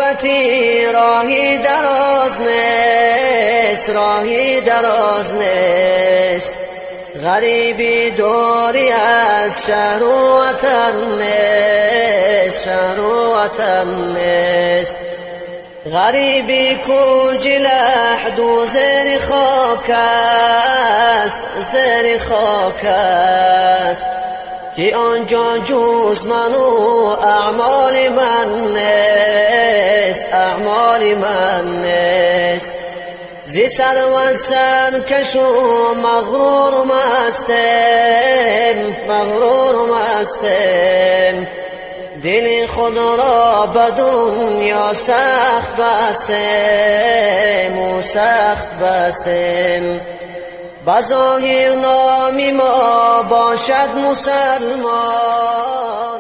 غربتی راهی دراز نیست، راهی دراز نیست. غریبی دوری از شهر و وطن نیست، شهر و وطن نیست. غریبی کو جلحد و زیر خاک است، زیر خاک است. که آنجا جز من و اعمال من نیست، اعمال من نیست. زی سرود سرکش و مغرور مستم، مغرور مستم. دل خود را به دنیا سخت بستم و سخت بستم. بظاهر نام ما باشد مسلمان،